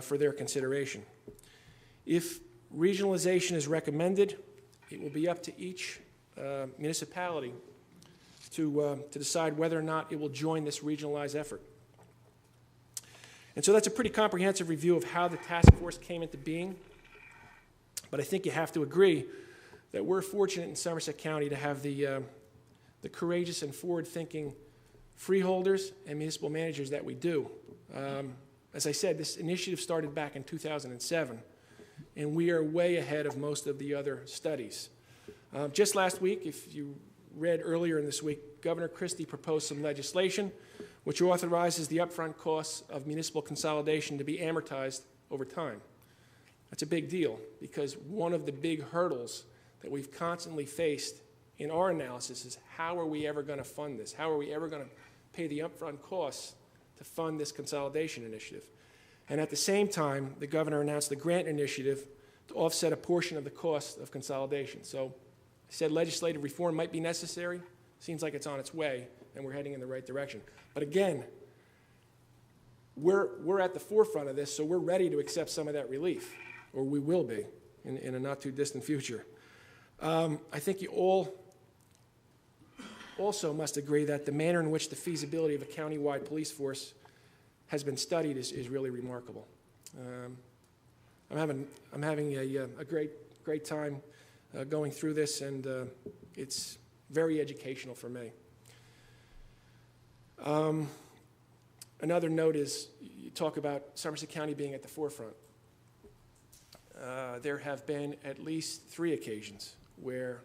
for their consideration. If regionalization is recommended, it will be up to each municipality to decide whether or not it will join this regionalized effort. And so that's a pretty comprehensive review of how the task force came into being. But I think you have to agree that we're fortunate in Somerset County to have the courageous and forward-thinking freeholders and municipal managers that we do. As I said, this initiative started back in 2007, and we are way ahead of most of the other studies. Just last week, if you read earlier in this week, Governor Christie proposed some legislation which authorizes the upfront costs of municipal consolidation to be amortized over time. That's a big deal, because one of the big hurdles that we've constantly faced in our analysis is, how are we ever going to fund this? How are we ever going to pay the upfront costs to fund this consolidation initiative? And at the same time, the governor announced the grant initiative to offset a portion of the cost of consolidation. So I said legislative reform might be necessary. Seems like it's on its way, and we're heading in the right direction. But again, we're at the forefront of this, so we're ready to accept some of that relief, or we will be in a not too distant future. I think you all also must agree that the manner in which the feasibility of a county-wide police force has been studied is really remarkable. I'm having a great time going through this, and it's very educational for me. Another note is, you talk about Somerset County being at the forefront. There have been at least 3 occasions where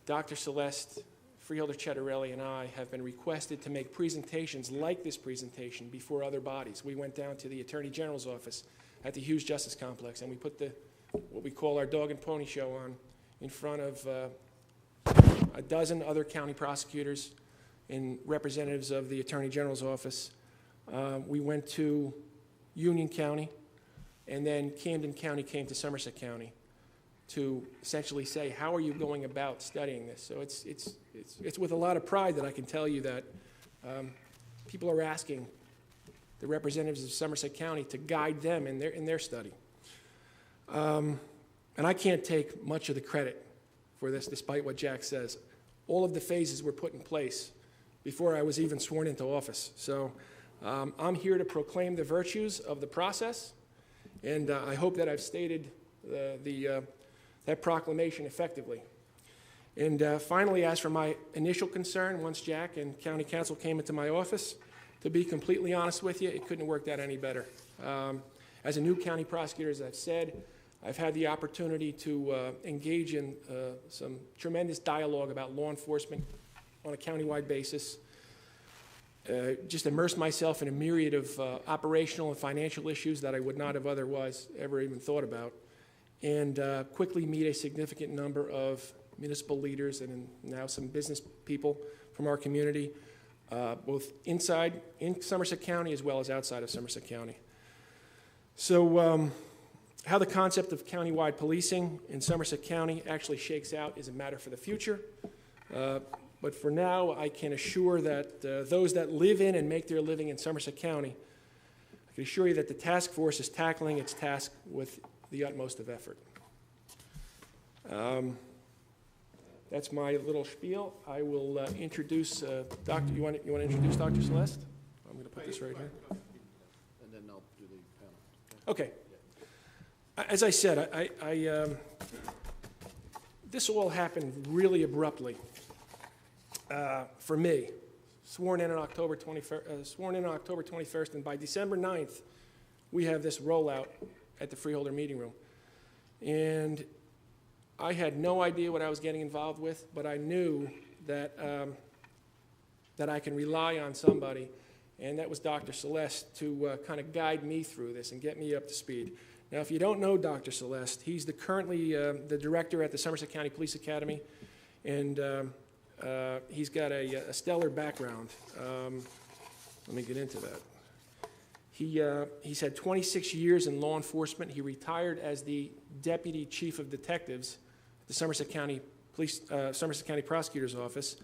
Dr. Celeste, Freeholder Chettarelli, and I have been requested to make presentations like this presentation before other bodies. We went down to the Attorney General's office at the Hughes Justice Complex, and we put what we call our dog and pony show on in front of a dozen other county prosecutors and representatives of the Attorney General's office. We went to Union County, and then Camden County came to Somerset County to essentially say, how are you going about studying this? So it's with a lot of pride that I can tell you that people are asking the representatives of Somerset County to guide them in their study. And I can't take much of the credit for this, despite what Jack says. All of the phases were put in place before I was even sworn into office. So I'm here to proclaim the virtues of the process, and I hope that I've stated that proclamation effectively. And finally, as for my initial concern, once Jack and County Council came into my office, to be completely honest with you, it couldn't have worked out any better. As a new county prosecutor, as I've said, I've had the opportunity to engage in some tremendous dialogue about law enforcement on a countywide basis, just immerse myself in a myriad of operational and financial issues that I would not have otherwise ever even thought about, and quickly meet a significant number of municipal leaders and now some business people from our community, both in Somerset County as well as outside of Somerset County. So how the concept of countywide policing in Somerset County actually shakes out is a matter for the future. But for now, I can assure that those that live in and make their living in Somerset County, I can assure you that the task force is tackling its task with the utmost of effort. That's my little spiel. I will introduce Dr. You want to introduce Dr. Celeste? I'm going to put this right here. And then I'll do the panel. Okay. As I said, this all happened really abruptly for me. Sworn in on October 21st, and by December 9th, we have this rollout at the Freeholder Meeting Room. And I had no idea what I was getting involved with, but I knew that that I can rely on somebody, and that was Dr. Celeste, to kind of guide me through this and get me up to speed. Now, if you don't know Dr. Celeste, he's currently the director at the Somerset County Police Academy, and he's got a stellar background. Let me get into that. He's had 26 years in law enforcement. He retired as the Deputy Chief of Detectives at the Somerset County Prosecutor's Office.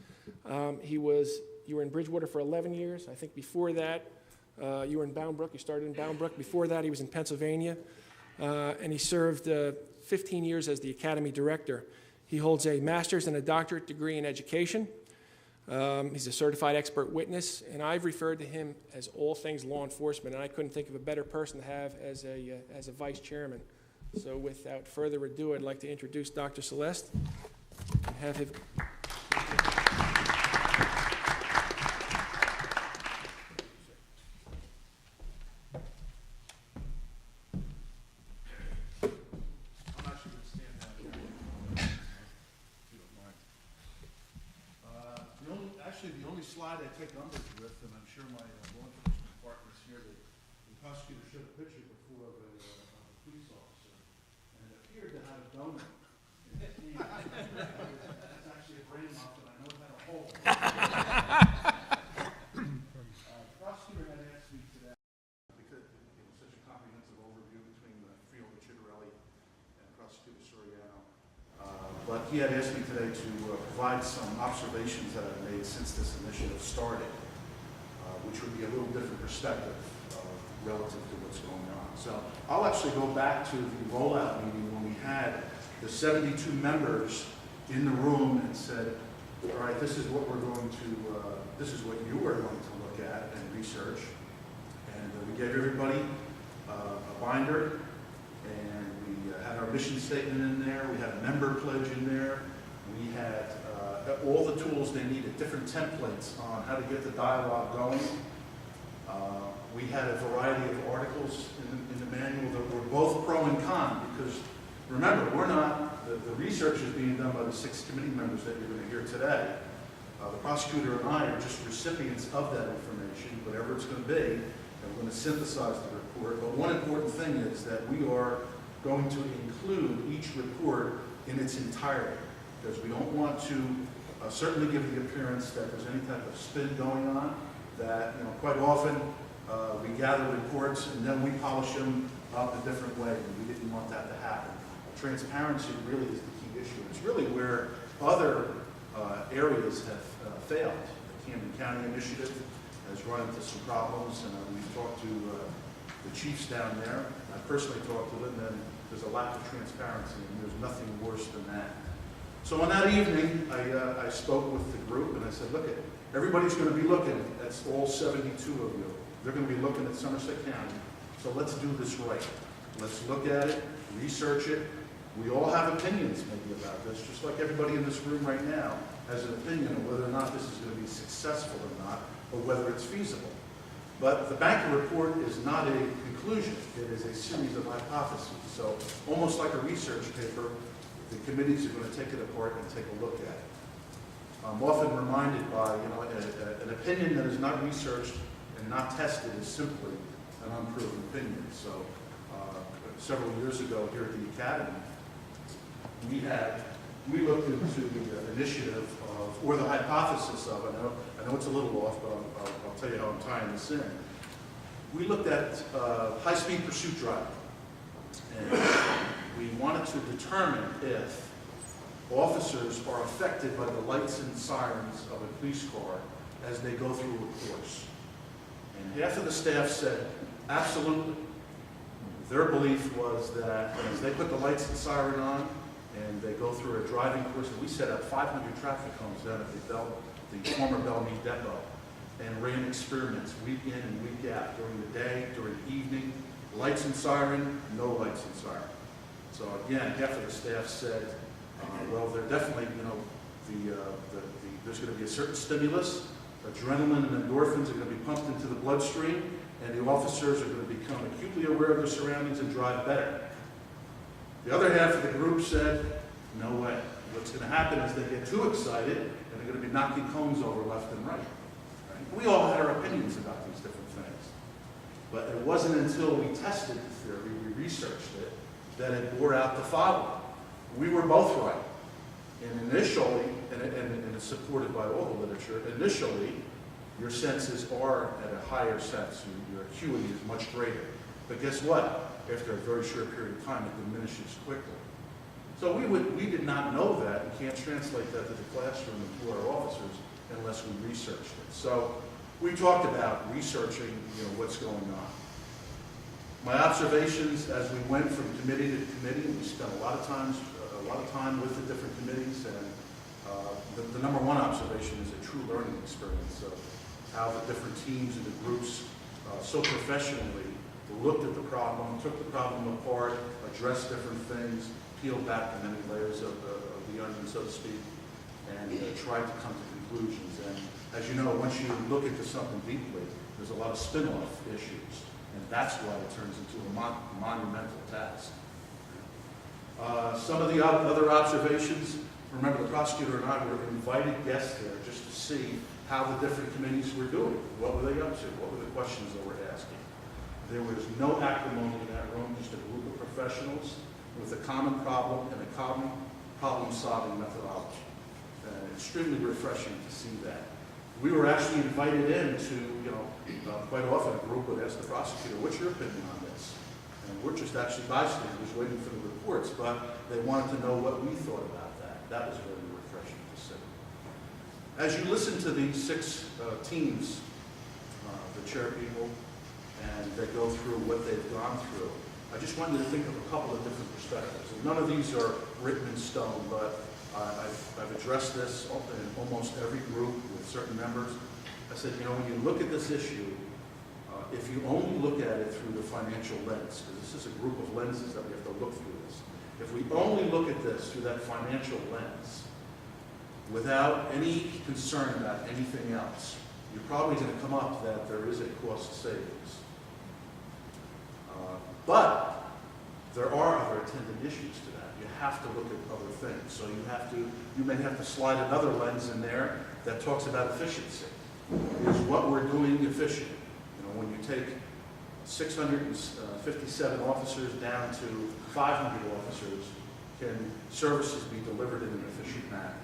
You were in Bridgewater for 11 years. I think before that, You were in Bound Brook. You started in Bound Brook. Before that, he was in Pennsylvania, and he served 15 years as the Academy Director. He holds a master's and a doctorate degree in education. He's a certified expert witness, and I've referred to him as all things law enforcement, and I couldn't think of a better person to have as a vice chairman. So without further ado, I'd like to introduce Dr. Celeste and have him. The only slide I take umbrage with, and I'm sure my law enforcement partners here, the prosecutor showed a picture before of a police officer, and it appeared to have a donut in his hand. That's actually a brain muffin, I know it had a hole. The prosecutor had asked me today, because it was such a comprehensive overview between Freeholder Chitterelli and Prosecutor Soriano, but he had asked me today to provide some observations that I've made since this initiative started, which would be a little different perspective relative to what's going on. So I'll actually go back to the rollout meeting when we had the 72 members in the room and said, all right, this is what we're going to, this is what you are going to look at and research. And we gave everybody a binder, and we had our mission statement in there, we had a member pledge in there, we had all the tools they needed, different templates on how to get the dialogue going. We had a variety of articles in the manual that were both pro and con, because remember, we're not, the research is being done by the 6 committee members that you're going to hear today. The prosecutor and I are just recipients of that information, whatever it's going to be, and we're going to synthesize the report. But one important thing is that we are going to include each report in its entirety, because we don't want to certainly give the appearance that there's any type of spin going on, that, you know, quite often we gather reports and then we polish them up a different way, and we didn't want that to happen. Transparency really is the key issue. It's really where other areas have failed. The Camden County Initiative has run into some problems, and we've talked to the chiefs down there. I personally talked to them, and there's a lack of transparency, and there's nothing worse than that. So on that evening, I spoke with the group, and I said, look, everybody's going to be looking at all 72 of you. They're going to be looking at Somerset County. So let's do this right. Let's look at it, research it. We all have opinions maybe about this, just like everybody in this room right now has an opinion of whether or not this is going to be successful or not, or whether it's feasible. But the Banker report is not a conclusion. It is a series of hypotheses. So almost like a research paper, the committees are going to take it apart and take a look at it. I'm often reminded by, an opinion that is not researched and not tested is simply an unproven opinion. So several years ago here at the Academy, we looked into the initiative of, or the hypothesis of, I know it's a little off, but I'll tell you how I'm tying this in. We looked at high-speed pursuit driving, and we wanted to determine if officers are affected by the lights and sirens of a police car as they go through a course. And half of the staff said, absolutely. Their belief was that as they put the lights and siren on and they go through a driving course, and we set up 500 traffic cones down at the former Bellmead Depot, and ran experiments week in and week out, during the day, during the evening, lights and siren, no lights and siren. So again, half of the staff said, well, they're definitely, there's going to be a certain stimulus, adrenaline and endorphins are going to be pumped into the bloodstream, and the officers are going to become acutely aware of their surroundings and drive better. The other half of the group said, no way. What's going to happen is they get too excited, and they're going to be knocking cones over left and right. We all had our opinions about these different things. But it wasn't until we tested the theory, we researched it, that it bore out the following. We were both right. And initially, and it's supported by all the literature, initially, your senses are at a higher sense. Your acuity is much greater. But guess what? After a very short period of time, it diminishes quickly. So we did not know that. We can't translate that to the classroom and to our officers unless we researched it. So we talked about researching, what's going on. My observations as we went from committee to committee, and we spent a lot of time with the different committees, and the number one observation is a true learning experience of how the different teams and the groups so professionally looked at the problem, took the problem apart, addressed different things, peeled back the many layers of the onion, so to speak, and tried to come to conclusions. And as you know, once you look into something deeply, there's a lot of spin-off issues, and that's why it turns into a monumental task. Some of the other observations, remember the prosecutor and I were invited guests there just to see how the different committees were doing. What were they up to? What were the questions they were asking? There was no acrimony in that room, just a group of professionals with a common problem and a common problem-solving methodology. Extremely refreshing to see that. We were actually invited in to, quite often a group would ask the prosecutor, what's your opinion on this? And we're just actually bystanders waiting for the reports, but they wanted to know what we thought about that. That was very refreshing to see. As you listen to these 6 teams, the chair people, and they go through what they've gone through, I just want you to think of a couple of different perspectives. And none of these are written in stone, but I've addressed this in almost every group with certain members. I said, when you look at this issue, if you only look at it through the financial lens, because this is a group of lenses that we have to look through this. If we only look at this through that financial lens, without any concern about anything else, you're probably going to come up that there is a cost savings. But there are other attendant issues to that. You have to look at other things. So you may have to slide another lens in there that talks about efficiency. Is what we're doing efficient? When you take 657 officers down to 500 officers, can services be delivered in an efficient manner?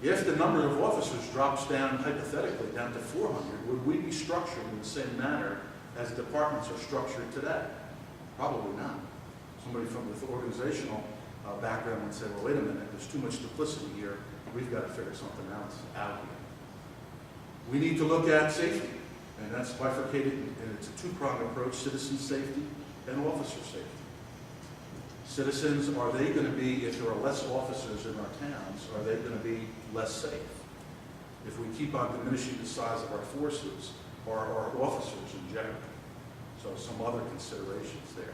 If the number of officers drops down, hypothetically, down to 400, would we be structured in the same manner as departments are structured today? Probably not. Somebody from the organizational background would say, well, wait a minute, there's too much duplicity here. We've got to figure something else out here. We need to look at safety, and that's bifurcated, and it's a two-pronged approach, citizen safety and officer safety. Citizens, are they going to be, if there are less officers in our towns, are they going to be less safe? If we keep on diminishing the size of our forces, or our officers in general. So some other considerations there.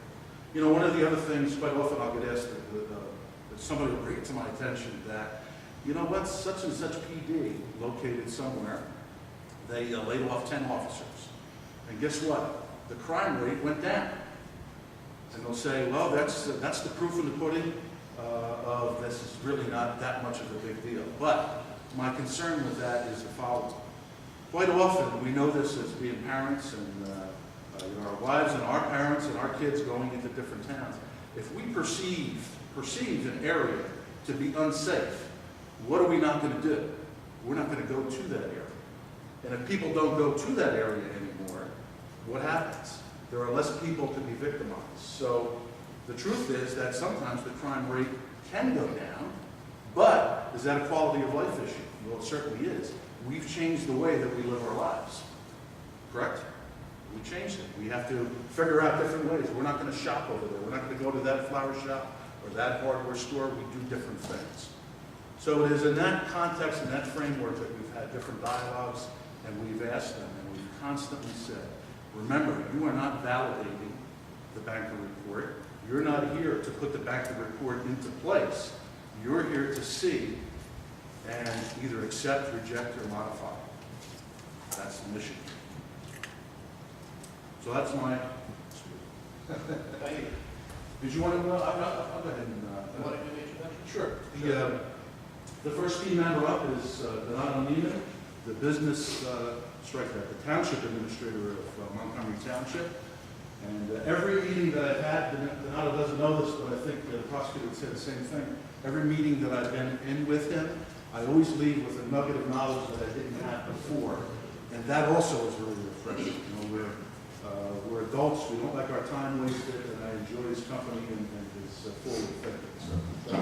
One of the other things, quite often I'll get asked that somebody will bring it to my attention that, what, such and such PD located somewhere, they laid off 10 officers. And guess what? The crime rate went down. And they'll say, well, that's the proof in the pudding of this is really not that much of a big deal. But my concern with that is the following. Quite often, we know this as being parents and our wives and our parents and our kids going into different towns. If we perceive an area to be unsafe, what are we not going to do? We're not going to go to that area. And if people don't go to that area anymore, what happens? There are less people to be victimized. So the truth is that sometimes the crime rate can go down, but is that a quality of life issue? Well, it certainly is. We've changed the way that we live our lives, correct? We changed it. We have to figure out different ways. We're not going to shop over there. We're not going to go to that flower shop or that hardware store. We do different things. So it is in that context, in that framework, that we've had different dialogues, and we've asked them, and we've constantly said, remember, you are not validating the banker report. You're not here to put the banker report into place. You're here to see and either accept, reject, or modify. That's the mission. So that's my. Thank you. Did you want to? I'll go ahead and. You want to do the introduction? Sure. The first team member up is Donato Neiman, the business the township administrator of Montgomery Township. And every meeting that I've had, Donato doesn't know this, but I think the prosecutor would say the same thing. Every meeting that I've been in with him, I always leave with a nugget of knowledge that I didn't have before. And that also is really refreshing. We're adults, we don't like our time wasted, and I enjoy his company and his forward thinking. So,